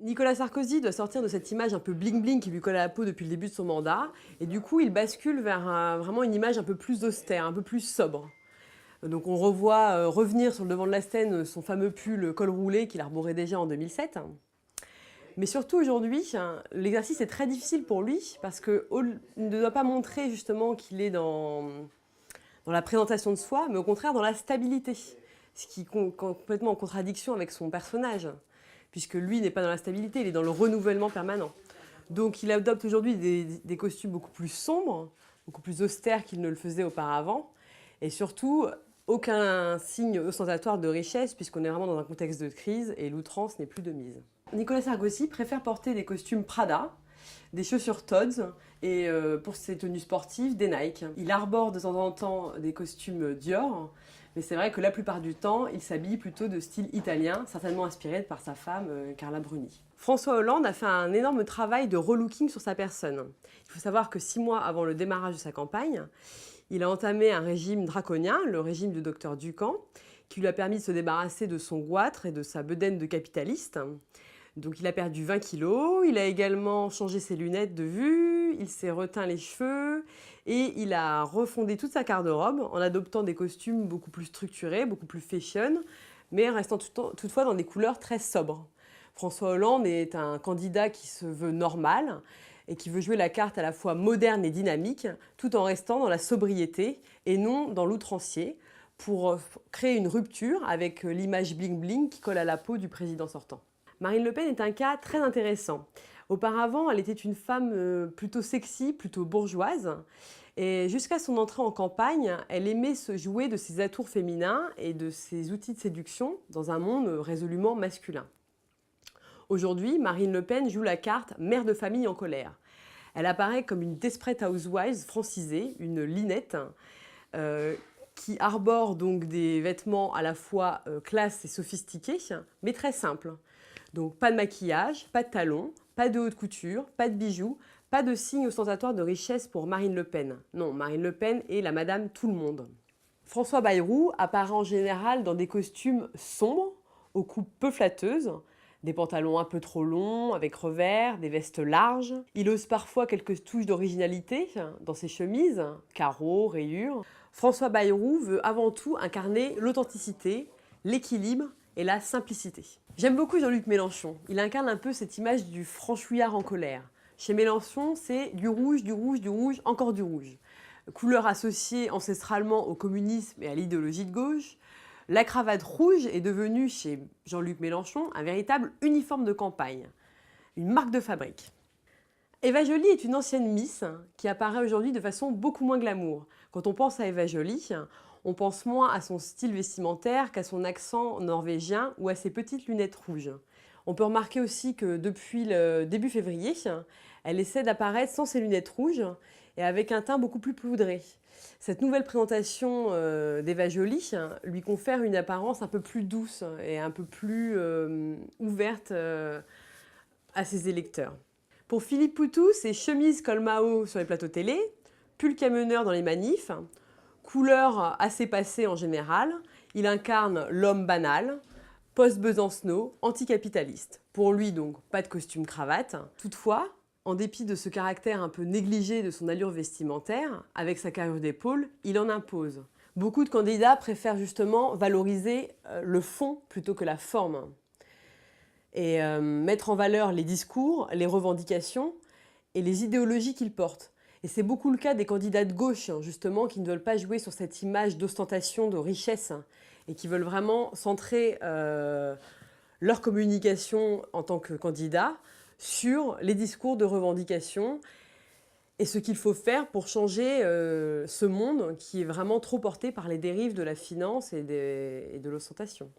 Nicolas Sarkozy doit sortir de cette image un peu bling-bling qui lui colle à la peau depuis le début de son mandat. Et du coup, il bascule vers vraiment une image un peu plus austère, un peu plus sobre. Donc on revoit revenir sur le devant de la scène son fameux pull col roulé qu'il arborait déjà en 2007. Mais surtout aujourd'hui, l'exercice est très difficile pour lui parce qu'il ne doit pas montrer justement qu'il est dans la présentation de soi, mais au contraire dans la stabilité. Ce qui est complètement en contradiction avec son personnage, puisque lui n'est pas dans la stabilité, il est dans le renouvellement permanent. Donc il adopte aujourd'hui des costumes beaucoup plus sombres, beaucoup plus austères qu'il ne le faisait auparavant, et surtout aucun signe ostentatoire de richesse, puisqu'on est vraiment dans un contexte de crise et l'outrance n'est plus de mise. Nicolas Sarkozy préfère porter des costumes Prada, des chaussures Tod's et pour ses tenues sportives, des Nike. Il arbore de temps en temps des costumes Dior, mais c'est vrai que la plupart du temps, il s'habille plutôt de style italien, certainement inspiré par sa femme Carla Bruni. François Hollande a fait un énorme travail de relooking sur sa personne. Il faut savoir que 6 mois avant le démarrage de sa campagne, il a entamé un régime draconien, le régime du docteur Ducamp, qui lui a permis de se débarrasser de son goitre et de sa bedaine de capitaliste. Donc il a perdu 20 kilos, il a également changé ses lunettes de vue, il s'est reteint les cheveux et il a refondé toute sa garde-robe en adoptant des costumes beaucoup plus structurés, beaucoup plus fashion, mais restant toutefois dans des couleurs très sobres. François Hollande est un candidat qui se veut normal et qui veut jouer la carte à la fois moderne et dynamique, tout en restant dans la sobriété et non dans l'outrancier, pour créer une rupture avec l'image bling-bling qui colle à la peau du président sortant. Marine Le Pen est un cas très intéressant. Auparavant, elle était une femme plutôt sexy, plutôt bourgeoise. Et jusqu'à son entrée en campagne, elle aimait se jouer de ses atours féminins et de ses outils de séduction dans un monde résolument masculin. Aujourd'hui, Marine Le Pen joue la carte mère de famille en colère. Elle apparaît comme une desperate housewife francisée, une linette, qui arbore donc des vêtements à la fois classe et sophistiqués, mais très simples. Donc pas de maquillage, pas de talons, pas de haute couture, pas de bijoux, pas de signes ostentatoires de richesse pour Marine Le Pen. Non, Marine Le Pen est la madame tout le monde. François Bayrou apparaît en général dans des costumes sombres, aux coupes peu flatteuses, des pantalons un peu trop longs, avec revers, des vestes larges. Il ose parfois quelques touches d'originalité dans ses chemises, carreaux, rayures. François Bayrou veut avant tout incarner l'authenticité, l'équilibre et la simplicité. J'aime beaucoup Jean-Luc Mélenchon. Il incarne un peu cette image du franchouillard en colère. Chez Mélenchon, c'est du rouge, du rouge, du rouge, encore du rouge. Couleur associée ancestralement au communisme et à l'idéologie de gauche, la cravate rouge est devenue chez Jean-Luc Mélenchon un véritable uniforme de campagne, une marque de fabrique. Eva Joly est une ancienne Miss qui apparaît aujourd'hui de façon beaucoup moins glamour. Quand on pense à Eva Joly, on pense moins à son style vestimentaire qu'à son accent norvégien ou à ses petites lunettes rouges. On peut remarquer aussi que depuis le début février, elle essaie d'apparaître sans ses lunettes rouges et avec un teint beaucoup plus poudré. Cette nouvelle présentation d'Eva Joly lui confère une apparence un peu plus douce et un peu plus ouverte à ses électeurs. Pour Philippe Poutou, c'est chemise col Mao sur les plateaux télé, pull camionneur dans les manifs, couleur assez passée en général, il incarne l'homme banal, post-Besancenot, anticapitaliste. Pour lui donc, pas de costume cravate. Toutefois, en dépit de ce caractère un peu négligé de son allure vestimentaire, avec sa carrure d'épaule, il en impose. Beaucoup de candidats préfèrent justement valoriser le fond plutôt que la forme. Et mettre en valeur les discours, les revendications et les idéologies qu'ils portent. Et c'est beaucoup le cas des candidats de gauche, justement, qui ne veulent pas jouer sur cette image d'ostentation, de richesse, et qui veulent vraiment centrer leur communication en tant que candidat sur les discours de revendication et ce qu'il faut faire pour changer ce monde qui est vraiment trop porté par les dérives de la finance et de l'ostentation.